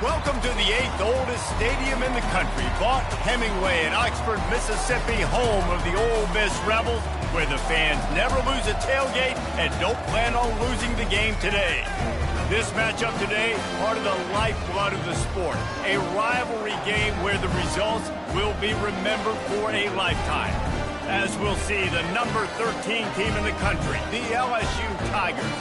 Welcome to the 8th oldest stadium in the country, Vaught Hemingway in Oxford, Mississippi, home of the Ole Miss Rebels, where the fans never lose a tailgate and don't plan on losing the game today. This matchup today, part of the lifeblood of the sport, a rivalry game where the results will be remembered for a lifetime. As we'll see, the number 13 team in the country, the LSU Tigers,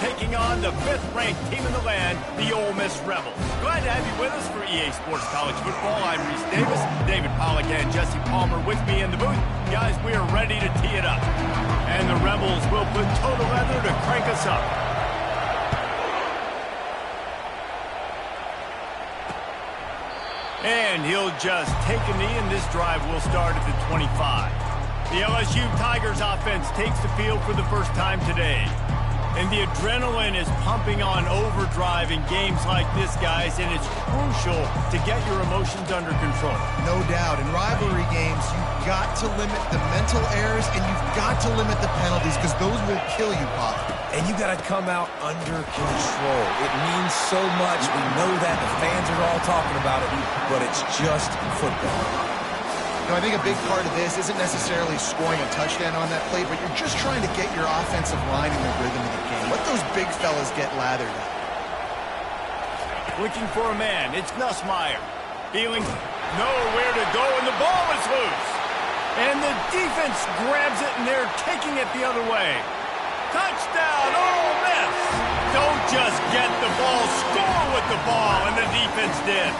taking on the 5th-ranked team in the land, the Ole Miss Rebels. Glad to have you with us for EA Sports College Football. I'm Reese Davis, David Pollack and Jesse Palmer with me in the booth. Guys, we are ready to tee it up. And the Rebels will put total leather to crank us up. And he'll just take a knee, and this drive will start at the 25. The LSU Tigers offense takes the field for the first time today. And the adrenaline is pumping on overdrive in games like this, guys, and it's crucial to get your emotions under control. No doubt. In rivalry games, you've got to limit the mental errors, and you've got to limit the penalties, because those will kill you, Pop. And you got to come out under control. It means so much. We know that. The fans are all talking about it, but it's just football. You know, I think a big part of this isn't necessarily scoring a touchdown on that play, but you're just trying to get your offensive line in the rhythm of the game. Let those big fellas get lathered up. Looking for a man. It's Nussmeier. Feeling nowhere to go, and the ball is loose. And the defense grabs it, and they're taking it the other way. Touchdown, Ole Miss! Don't just get the ball, score with the ball, and the defense did.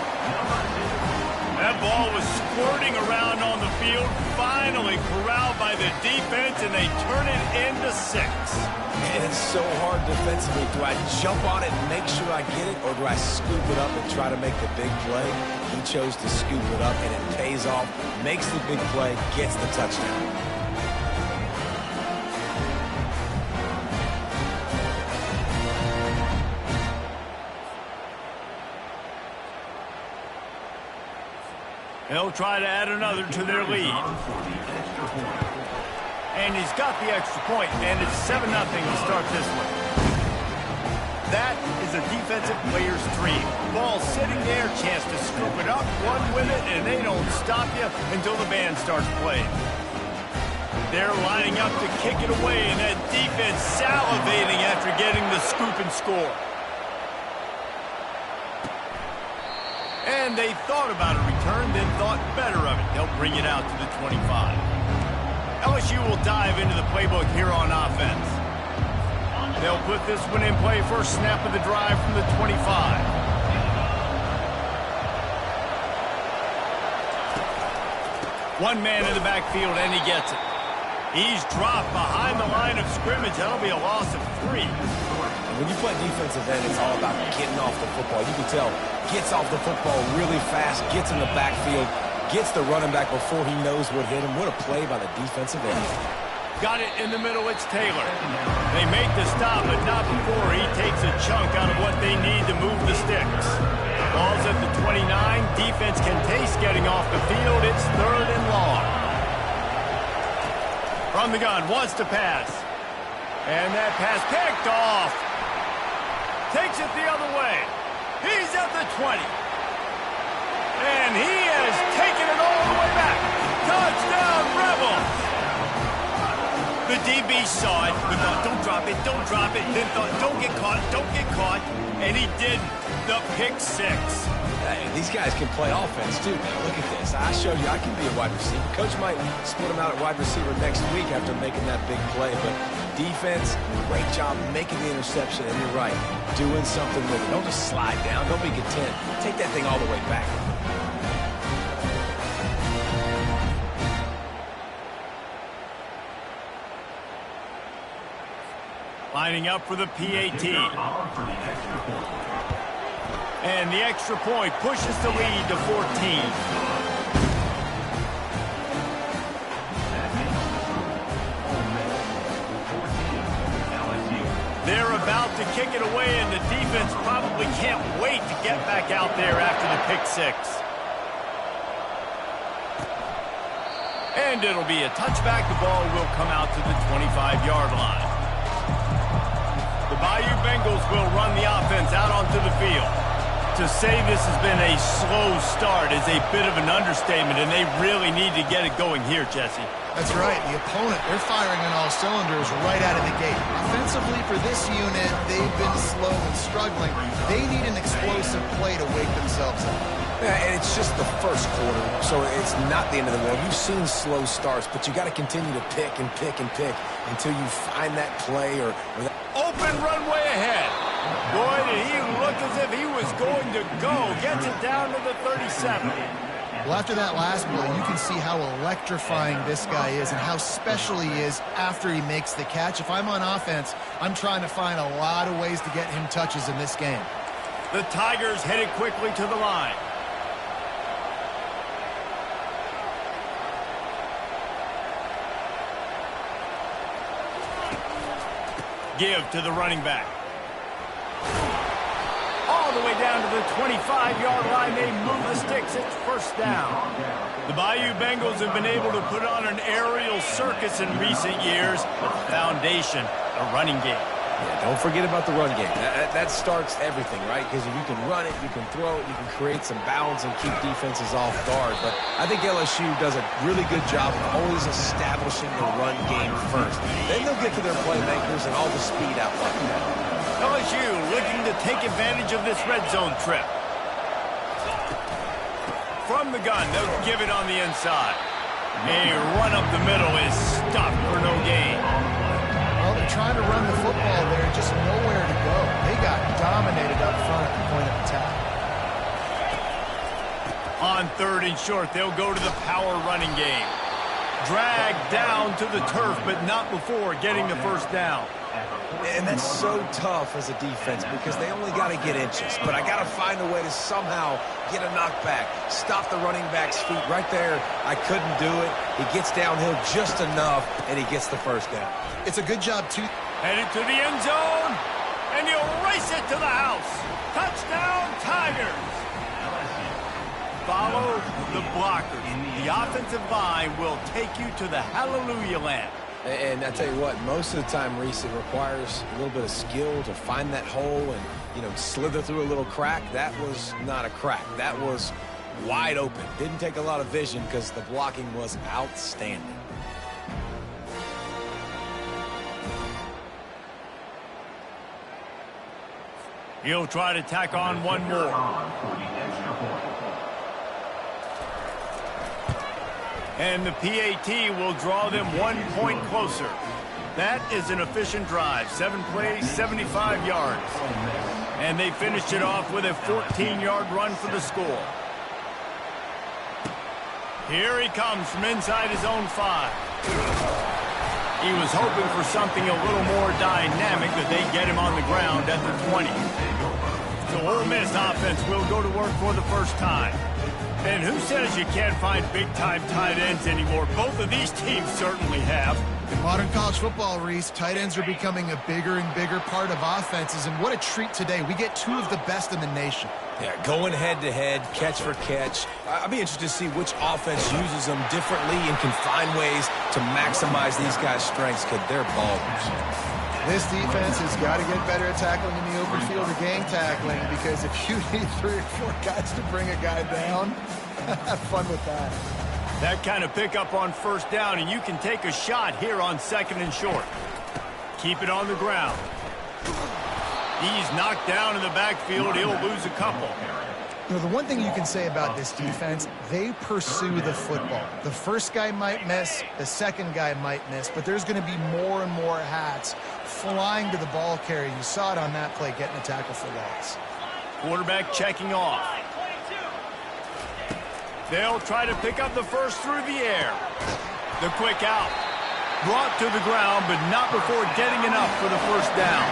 That ball was squirting around on the field, finally corralled by the defense, and they turn it into 6. And it's so hard defensively. Do I jump on it and make sure I get it, or do I scoop it up and try to make the big play? He chose to scoop it up, and it pays off, makes the big play, gets the touchdown. They'll try to add another to their lead. And he's got the extra point, and it's 7-0 to start this one. That is a defensive player's dream. Ball sitting there, chance to scoop it up, run with it, and they don't stop you until the band starts playing. They're lining up to kick it away, and that defense salivating after getting the scoop and score. And they thought about a return, then thought better of it. They'll bring it out to the 25. LSU will dive into the playbook here on offense. They'll put this one in play first snap of the drive from the 25. One man in the backfield, and he gets it. He's dropped behind the line of scrimmage. That'll be a loss of 3. When you play defensive end, it's all about getting off the football. You can tell, gets off the football really fast, gets in the backfield, gets the running back before he knows what hit him. What a play by the defensive end. Got it in the middle, it's Taylor. They make the stop, but not before he takes a chunk out of what they need to move the sticks. Ball's at the 29. Defense can taste getting off the field. It's 3rd and long. From the gun, wants to pass. And that pass picked off. Takes it the other way. He's at the 20. And he has taken it all the way back. Touchdown, Rebels! The DB saw it, but thought, don't drop it, don't drop it. Then thought, don't get caught, and he didn't. The pick 6. Hey, these guys can play offense, too, man. Look at this. I showed you I can be a wide receiver. Coach might split him out at wide receiver next week after making that big play, but defense, great job making the interception, and you're right, doing something with it. Don't just slide down. Don't be content. Take that thing all the way back. Lining up for the PAT. And the extra point pushes the lead to 14. They're about to kick it away, and the defense probably can't wait to get back out there after the pick 6. And it'll be a touchback. The ball will come out to the 25-yard line. The Bayou Bengals will run the offense out onto the field. To say this has been a slow start is a bit of an understatement, and they really need to get it going here, Jesse. That's right. The opponent, they're firing on all cylinders right out of the gate. Offensively for this unit, they've been slow and struggling. They need an explosive play to wake themselves up. Yeah, and it's just the first quarter, so it's not the end of the world. You've seen slow starts, but you got to continue to pick and pick and pick until you find that play or that. Open runway ahead. Boy, did he look as if he was going to go. Gets it down to the 37. Well, after that last play, you can see how electrifying this guy is and how special he is after he makes the catch. If I'm on offense, I'm trying to find a lot of ways to get him touches in this game. The Tigers headed quickly to the line. Give to the running back. All the way down to the 25-yard line. They move the sticks. It's first down. The Bayou Bengals have been able to put on an aerial circus in recent years, but the foundation, a running game. Yeah, don't forget about the run game. That starts everything, right? Because if you can run it, you can throw it, you can create some balance and keep defenses off guard. But I think LSU does a really good job of always establishing the run game first. Then they'll get to their playmakers and all the speed out like that. LSU looking to take advantage of this red zone trip. From the gun, they'll give it on the inside. A run up the middle is stopped for no gain. Well, they're trying to run the football there, just nowhere to go. They got dominated up front at the point of attack. On 3rd and short, they'll go to the power running game. Dragged down to the turf, but not before getting the first down. And that's so tough as a defense because they only got to get inches. But I got to find a way to somehow get a knockback, stop the running back's feet right there. I couldn't do it. He gets downhill just enough, and he gets the first down. It's a good job, too. Headed to the end zone, and he'll race it to the house. Touchdown, Tigers. Follow the blockers. The offensive line will take you to the hallelujah land. And I tell you what, most of the time, Reese, it requires a little bit of skill to find that hole and, slither through a little crack. That was not a crack. That was wide open. Didn't take a lot of vision because the blocking was outstanding. He'll try to tack on one more. And the PAT will draw them 1 point closer. That is an efficient drive. 7 plays, 75 yards. And they finished it off with a 14-yard run for the score. Here he comes from inside his own 5. He was hoping for something a little more dynamic, that they get him on the ground at the 20. So Ole Miss offense will go to work for the first time. And who says you can't find big-time tight ends anymore? Both of these teams certainly have. In modern college football, Reese, tight ends are becoming a bigger and bigger part of offenses, and what a treat today. We get 2 of the best in the nation. Yeah, going head-to-head, catch for catch. I'll be interested to see which offense uses them differently and can find ways to maximize these guys' strengths because they're ballers. This defense has got to get better at tackling in the open field or gang tackling, because if you need 3 or 4 guys to bring a guy down, have fun with that. That kind of pickup on first down, and you can take a shot here on 2nd and short. Keep it on the ground. He's knocked down in the backfield. He'll lose a couple. The one thing you can say about this defense, they pursue the football. The first guy might miss, the second guy might miss, but there's going to be more and more hats flying to the ball carrier. You saw it on that play, getting a tackle for loss. Quarterback checking off. They'll try to pick up the first through the air. The quick out. Brought to the ground, but not before getting enough for the first down.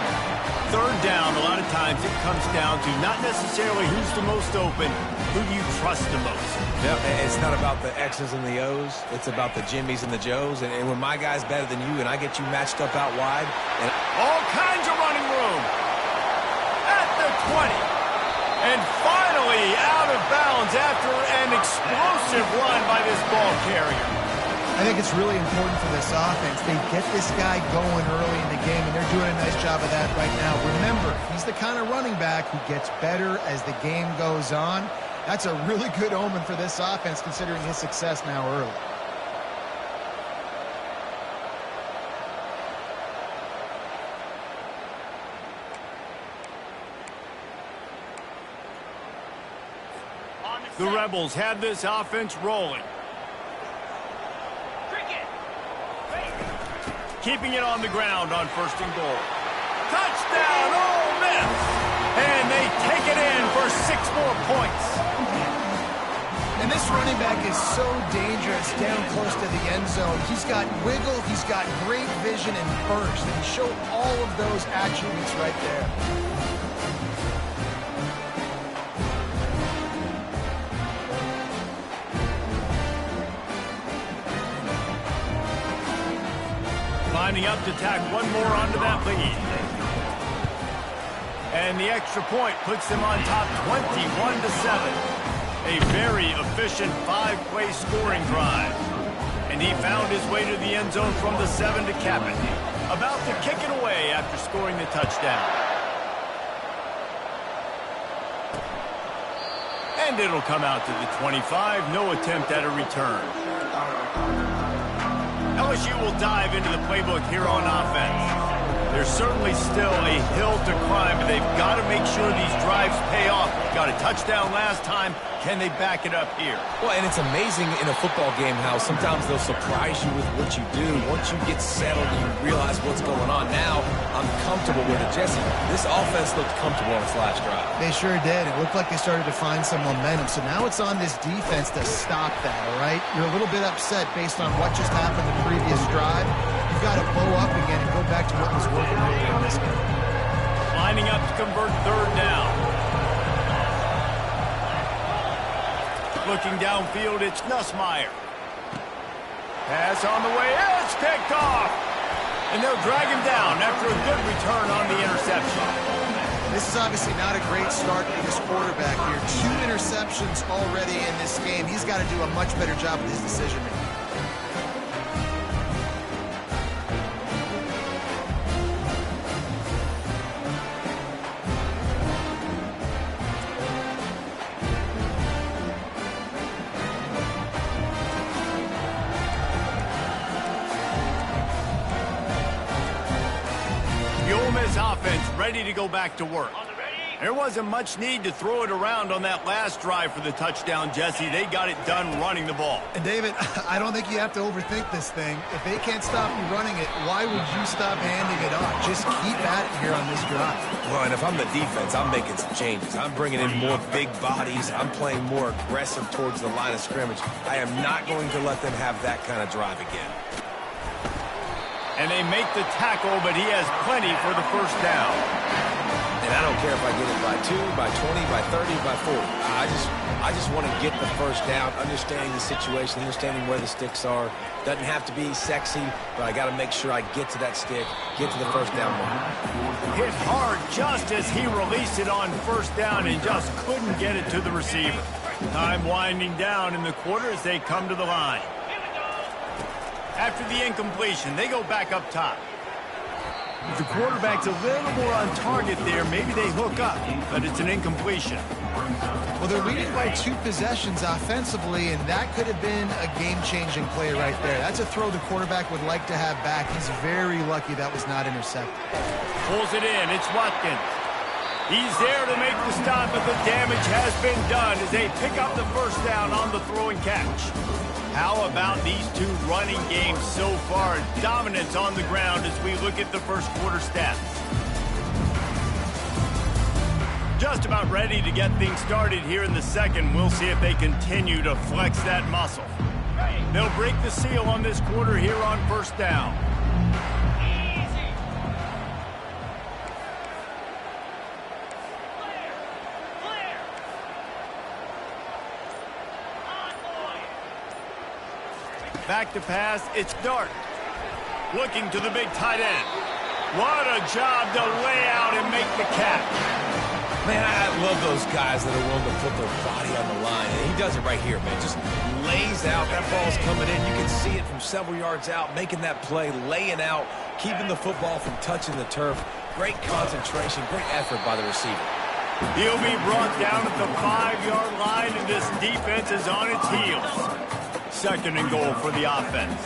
3rd down, a lot of times it comes down to not necessarily who's the most open, who do you trust the most. Yep, it's not about the X's and the O's. It's about the Jimmies and the Joes. And when my guy's better than you and I get you matched up out wide. And all kinds of running room. At the 20. And finally out of bounds after an explosive run by this ball carrier. I think it's really important for this offense. They get this guy going early in the game, and they're doing a nice job of that right now. Remember, turf. He's the kind of running back who gets better as the game goes on. That's a really good omen for this offense, considering his success now early. The Rebels have this offense rolling. Keeping it on the ground on 1st and goal. Touchdown, Ole Miss! And they take it in for 6 more points. And this running back is so dangerous down close to the end zone. He's got wiggle, he's got great vision and burst, and he showed all of those attributes right there. Lining up to tack one more onto that lead. And the extra point puts them on top 21-7. A very efficient 5-play scoring drive. And he found his way to the end zone from the 7 to cap it. About to kick it away after scoring the touchdown. And it'll come out to the 25. No attempt at a return. LSU will dive into the playbook here on offense. There's certainly still a hill to climb, but they've got to make sure these drives pay off. Got a touchdown last time. Can they back it up here? Well, and it's amazing in a football game how sometimes they'll surprise you with what you do. Once you get settled and you realize what's going on, now I'm comfortable with it. Jesse, this offense looked comfortable on its last drive. They sure did. It looked like they started to find some momentum. So now it's on this defense to stop that, all right? You're a little bit upset based on what just happened the previous drive. You've got to blow up again and go back to what was working earlier in this game. Lining up to convert 3rd down. Looking downfield, it's Nussmeier. Pass on the way, it's picked off. And they'll drag him down after a good return on the interception. This is obviously not a great start for this quarterback here. 2 interceptions already in this game. He's got to do a much better job with his decision-making. Offense ready to go back to work. There wasn't much need to throw it around on that last drive for the touchdown, Jesse. They got it done running the ball. And David, I don't think you have to overthink this thing. If they can't stop you running it, why would you stop handing it off? Just keep at it here on this drive. Well, and if I'm the defense, I'm making some changes. I'm bringing in more big bodies. I'm playing more aggressive towards the line of scrimmage. I am not going to let them have that kind of drive again. And they make the tackle, but he has plenty for the 1st down. And I don't care if I get it by 2, by 20, by 30, by 40. I just want to get the 1st down, understanding the situation, understanding where the sticks are. Doesn't have to be sexy, but I got to make sure I get to that stick, get to the 1st down moment. Hit hard just as he released it on 1st down and just couldn't get it to the receiver. Time winding down in the quarter as they come to the line. After the incompletion, they go back up top. If the quarterback's a little more on target there, maybe they hook up, but it's an incompletion. Well, they're leading by 2 possessions offensively, and that could have been a game-changing play right there. That's a throw the quarterback would like to have back. He's very lucky that was not intercepted. Pulls it in. It's Watkins. He's there to make the stop, but the damage has been done as they pick up the 1st down on the throw and catch. How about these 2 running games so far? Dominance on the ground as we look at the 1st quarter stats. Just about ready to get things started here in the 2nd. We'll see if they continue to flex that muscle. They'll break the seal on this quarter here on 1st down. Back to pass, it's Dart. Looking to the big tight end. What a job to lay out and make the catch. Man, I love those guys that are willing to put their body on the line. And he does it right here, man. Just lays out. That ball's coming in. You can see it from several yards out, making that play, laying out, keeping the football from touching the turf. Great concentration, great effort by the receiver. He'll be brought down at the 5-yard line, and this defense is on its heels. 2nd and goal for the offense.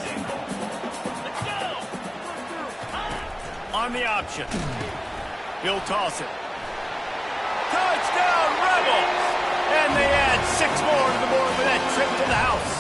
On the option. He'll toss it. Touchdown, Rebels! And they add 6 more to the board with that trip to the house.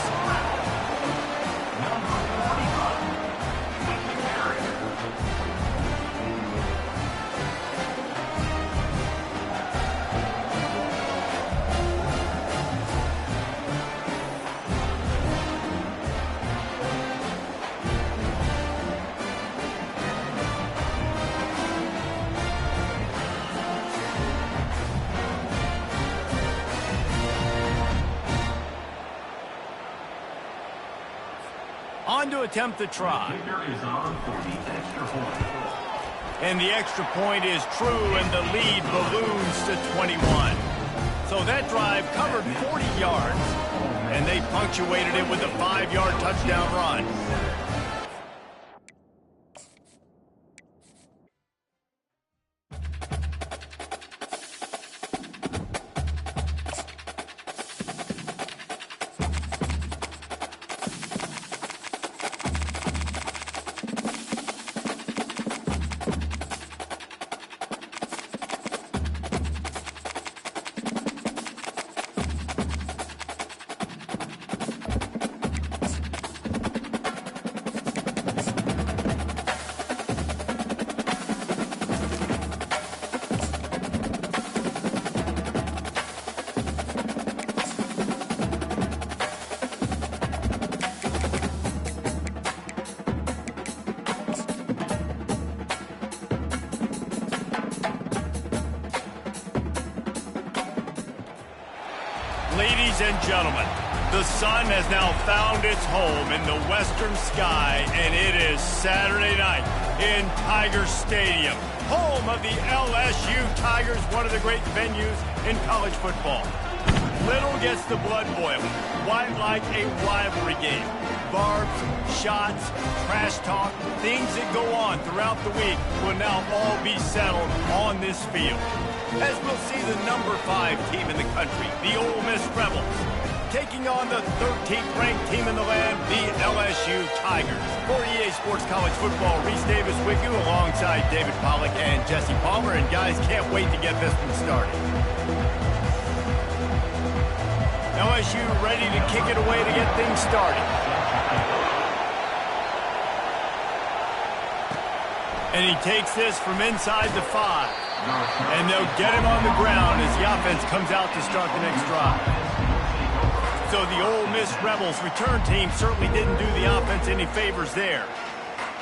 On to attempt the try. And the extra point is true, and the lead balloons to 21. So that drive covered 40 yards, and they punctuated it with a 5-yard touchdown run. Ladies and gentlemen, the sun has now found its home in the western sky, and it is Saturday night in Tiger Stadium, home of the LSU Tigers, one of the great venues in college football. Little gets the blood boiling. Why, like a rivalry game? Barbs, shots, trash talk, things that go on throughout the week will now all be settled on this field. As we'll see the number 5 team in the country, the Ole Miss Rebels, taking on the 13th ranked team in the land, the LSU Tigers. For EA Sports College Football, Reese Davis with you alongside David Pollack and Jesse Palmer. And guys, can't wait to get this one started. LSU ready to kick it away to get things started. And he takes this from inside the 5. And they'll get him on the ground as the offense comes out to start the next drive. So the Ole Miss Rebels return team certainly didn't do the offense any favors there.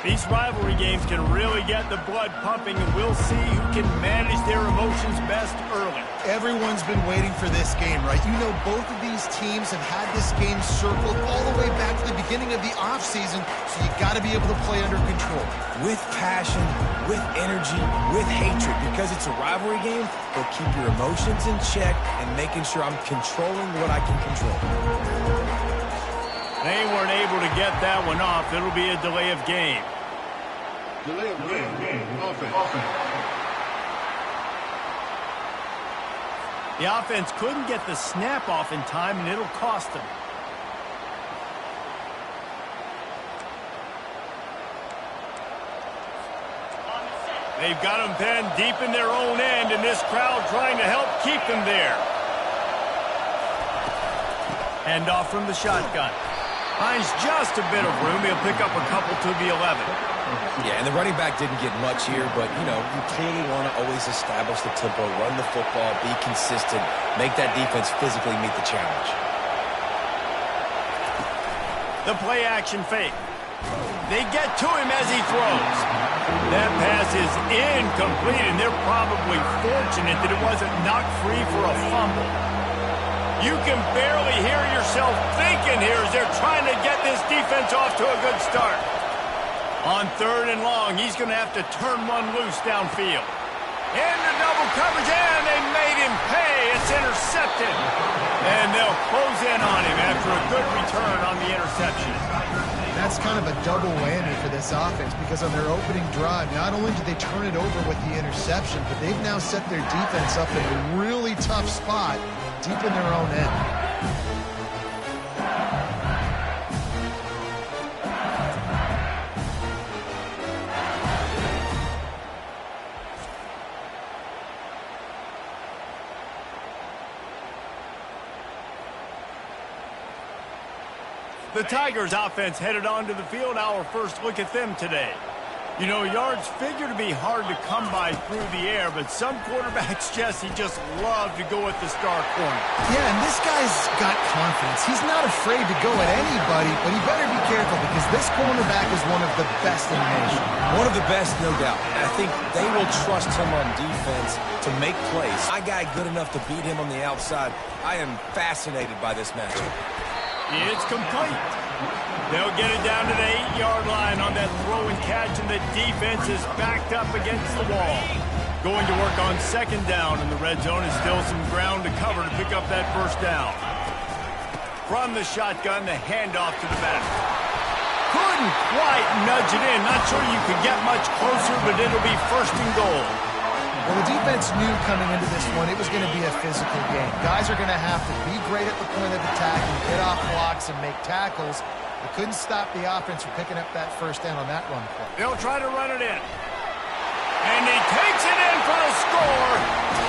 These rivalry games can really get the blood pumping, and we'll see who can manage their emotions best early. Everyone's been waiting for this game, right? You know, both of these teams have had this game circled all the way back to the beginning of the offseason, so you got to be able to play under control. With passion, with energy, with hatred, because it's a rivalry game, they'll keep your emotions in check and making sure I'm controlling what I can control. They weren't able to get that one off. It'll be a delay of game. Delay of game. Offense. The offense couldn't get the snap off in time, and it'll cost them. They've got them pinned deep in their own end, and this crowd trying to help keep them there. Hand off from the shotgun. Finds just a bit of room. He'll pick up a couple to the 11. Yeah, and the running back didn't get much here, but, you know, you clearly want to always establish the tempo, run the football, be consistent, make that defense physically meet the challenge. The play action fake. They get to him as he throws. That pass is incomplete, and they're probably fortunate that it wasn't knocked free for a fumble. You can barely hear yourself thinking here as they're trying to get this defense off to a good start. On 3rd and long, he's going to have to turn one loose downfield. Into double coverage, and they made him pay. It's intercepted. And they'll close in on him after a good return on the interception. that's kind of a double whammy for this offense because on their opening drive, not only did they turn it over with the interception, but they've now set their defense up in a really tough spot deep in their own end. The Tigers offense headed onto the field. Our first look at them today. You know, yards figure to be hard to come by through the air, but some quarterbacks, Jesse, just love to go at the star corner. Yeah, and this guy's got confidence. He's not afraid to go at anybody, but he better be careful because this cornerback is one of the best in the nation. One of the best, no doubt. And I think they will trust him on defense to make plays. My guy good enough to beat him on the outside. I am fascinated by this matchup. It's complete. They'll get it down to the 8-yard line on that throw and catch, and the defense is backed up against the wall. Going to work on second down, and the red zone is still some ground to cover to pick up that first down. From the shotgun, the handoff to the back. Couldn't quite nudge it in. Not sure you could get much closer, but it'll be first and goal. Well, the defense knew coming into this one it was going to be a physical game. Guys are going to have to be great at the point of attack and get off blocks and make tackles. They couldn't stop the offense from picking up that first down on that run play. They'll try to run it in. And he takes it in for the score.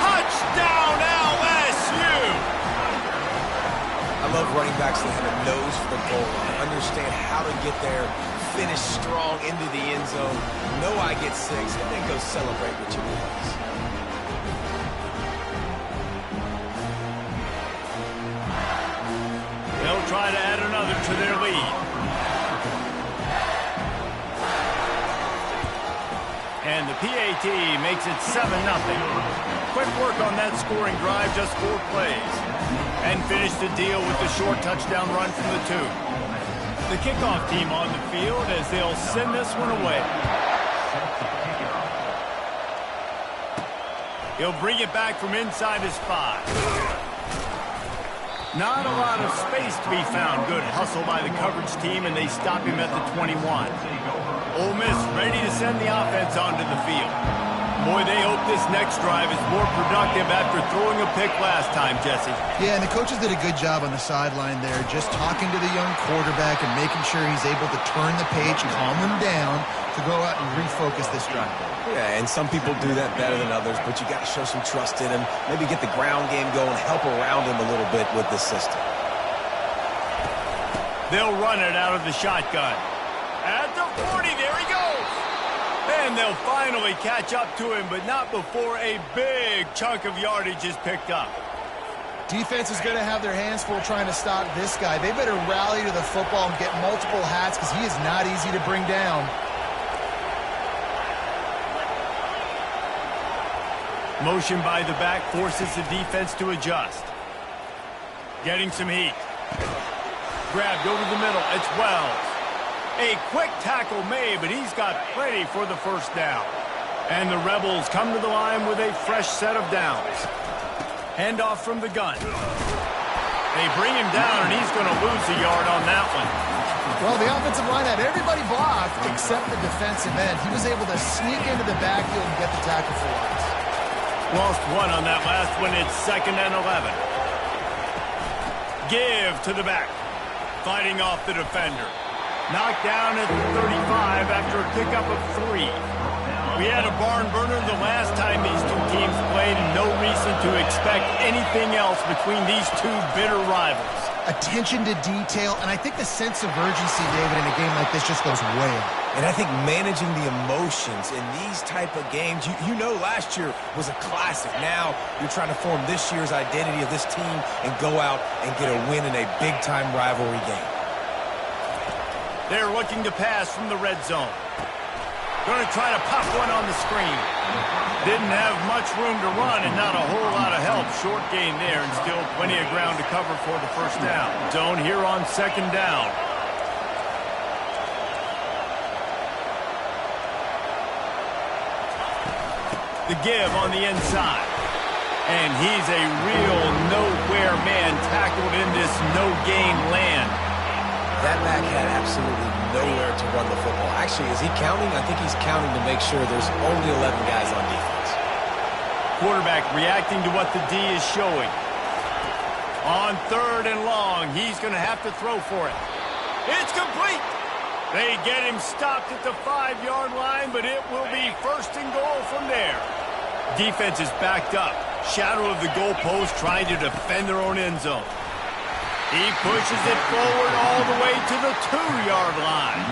Touchdown, LSU! I love running backs that have a nose for the goal line, understand how to get there, finish strong into the end zone, know I get 6, and then go celebrate with your boys. They'll try to add another to their lead. And the PAT makes it 7-0. Quick work on that scoring drive, just 4 plays. And finish the deal with the short touchdown run from the 2. The kickoff team on the field as they'll send this one away. He'll bring it back from inside his 5. Not a lot of space to be found. Good hustle by the coverage team, and they stop him at the 21. Ole Miss ready to send the offense onto the field. Boy, they hope this next drive is more productive after throwing a pick last time, Jesse. Yeah, and the coaches did a good job on the sideline there, just talking to the young quarterback and making sure he's able to turn the page, calm him down to go out and refocus this drive. Yeah, and some people do that better than others, but you got to show some trust in him, maybe get the ground game going, help around him a little bit with this system. They'll run it out of the shotgun. At the 40, there he goes. And they'll finally catch up to him, but not before a big chunk of yardage is picked up. Defense is going to have their hands full trying to stop this guy. They better rally to the football and get multiple hats because he is not easy to bring down. Motion by the back forces the defense to adjust. Getting some heat. Grabbed over the middle. It's Wells. A quick tackle made, but he's got plenty for the first down. And the Rebels come to the line with a fresh set of downs. Handoff from the gun. They bring him down, and he's going to lose a yard on that one. Well, the offensive line had everybody blocked except the defensive end. He was able to sneak into the backfield and get the tackle for loss. Lost 1 on that last one. It's 2nd and 11. Give to the back. Fighting off the defender. Knocked down at 35 after a pickup of 3. We had a barn burner the last time these two teams played, and no reason to expect anything else between these two bitter rivals. Attention to detail, and I think the sense of urgency, David, in a game like this just goes way up. And I think managing the emotions in these type of games, you know last year was a classic. Now you're trying to form this year's identity of this team and go out and get a win in a big-time rivalry game. They're looking to pass from the red zone. Going to try to pop one on the screen. Didn't have much room to run and not a whole lot of help. Short gain there and still plenty of ground to cover for the first down. Zone here on 2nd down. The give on the inside. And he's a real nowhere man tackled in this no-gain land. That back had absolutely nowhere to run the football. Actually, is he counting? I think he's counting to make sure there's only 11 guys on defense. Quarterback reacting to what the D is showing. On 3rd and long, he's going to have to throw for it. It's complete. They get him stopped at the 5-yard line, but it will be 1st and goal from there. Defense is backed up. Shadow of the goalpost trying to defend their own end zone. He pushes it forward all the way to the 2-yard line.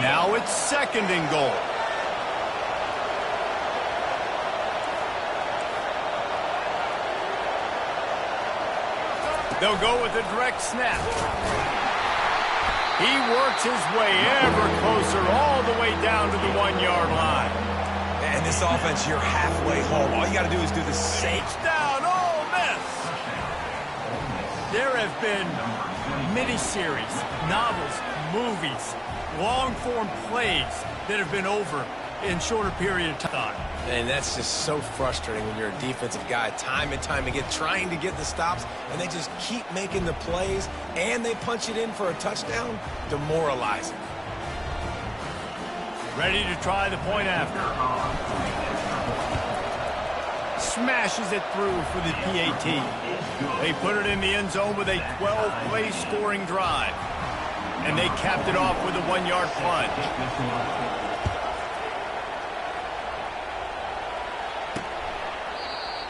Now it's 2nd and goal. They'll go with a direct snap. He works his way ever closer all the way down to the 1-yard line. And this offense, you're halfway home. All you got to do is do the same. Down, Ole Miss. There have been miniseries, novels, movies, long-form plays that have been over in shorter period of time. And that's just so frustrating when you're a defensive guy, time and time again, trying to get the stops, and they just keep making the plays, and they punch it in for a touchdown. Demoralizing. Ready to try the point after. Smashes it through for the PAT. They put it in the end zone with a 12-play scoring drive. And they capped it off with a 1-yard plunge.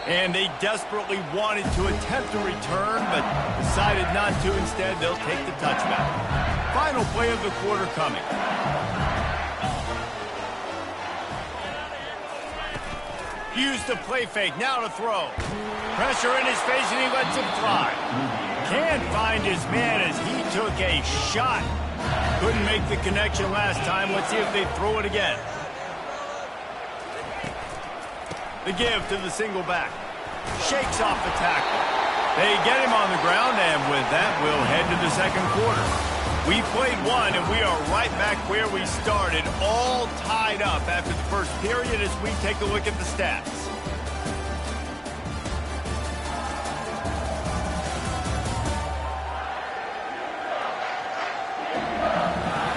And they desperately wanted to attempt a return, but decided not to. Instead, they'll take the touchback. Final play of the quarter coming. Use the play fake, now to throw. Pressure in his face, and he lets it fly. Can't find his man as he took a shot. Couldn't make the connection last time. Let's see if they throw it again. The give to the single back. Shakes off the tackle. They get him on the ground, and with that, we'll head to the 2nd quarter. We played one, and we are right back where we started, all tied up after the 1st period as we take a look at the stats.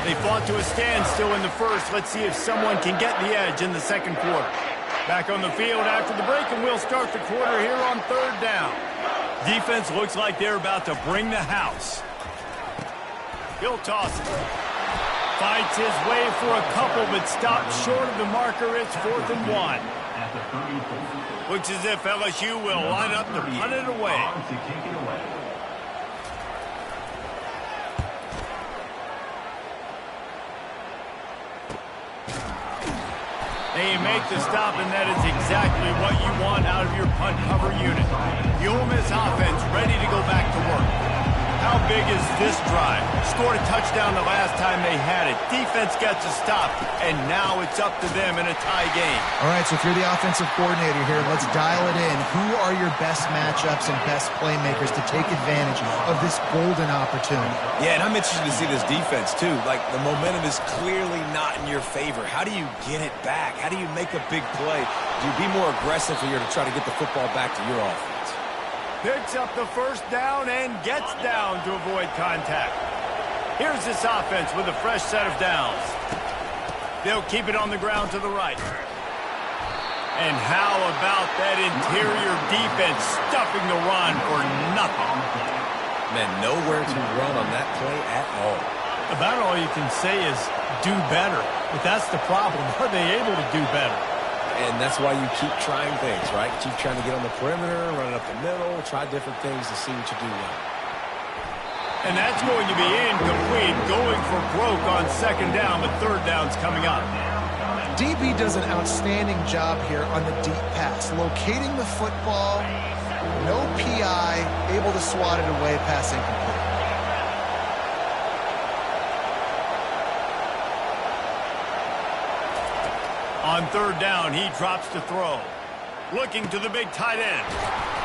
They fought to a standstill in the 1st. Let's see if someone can get the edge in the 2nd quarter. Back on the field after the break, and we'll start the quarter here on 3rd down. Defense looks like they're about to bring the house. He'll toss it. Fights his way for a couple, but stops short of the marker. It's 4th and 1. Looks as if LSU will line up to punt it away. They make the stop, and that is exactly what you want out of your punt cover unit. The Ole Miss offense ready to go back to work. How big is this drive? Scored a touchdown the last time they had it. Defense gets a stop, and now it's up to them in a tie game. All right, so if you're the offensive coordinator here, let's dial it in. Who are your best matchups and best playmakers to take advantage of this golden opportunity? Yeah, and I'm interested to see this defense, too. Like, the momentum is clearly not in your favor. How do you get it back? How do you make a big play? Do you be more aggressive here to try to get the football back to your offense? Picks up the 1st down and gets down to avoid contact. Here's this offense with a fresh set of downs. They'll keep it on the ground to the right. And how about that interior defense stuffing the run for nothing? Man, nowhere to run on that play at all. About all you can say is do better. But that's the problem. Are they able to do better? And that's why you keep trying things, right? Keep trying to get on the perimeter, run it up the middle, try different things to see what you do well. And that's going to be incomplete, going for broke on 2nd down, but 3rd down's coming up. DB does an outstanding job here on the deep pass, locating the football, no PI, able to swat it away, pass incomplete. On 3rd down, he drops to throw. Looking to the big tight end.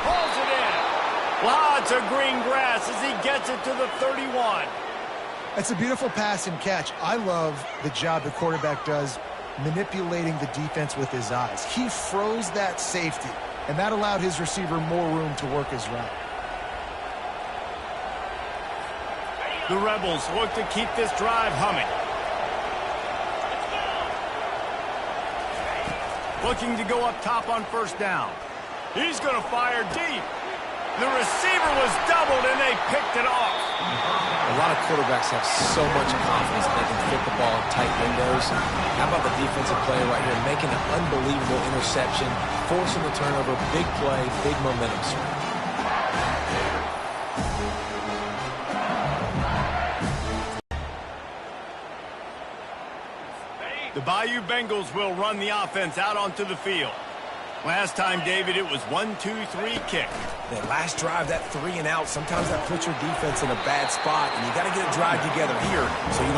Pulls it in. Lots of green grass as he gets it to the 31. That's a beautiful pass and catch. I love the job the quarterback does manipulating the defense with his eyes. He froze that safety, and that allowed his receiver more room to work his route. The Rebels look to keep this drive humming. Looking to go up top on first down. He's going to fire deep. The receiver was doubled, and they picked it off. A lot of quarterbacks have so much confidence that they can fit the ball in tight windows. How about the defensive player right here making an unbelievable interception, forcing the turnover, big play, big momentum swing. The Bayou Bengals will run the offense out onto the field. Last time, David, it was 1-2-3 kick. That last drive, that 3 and out, sometimes that puts your defense in a bad spot, and you got to get a drive together here so you don't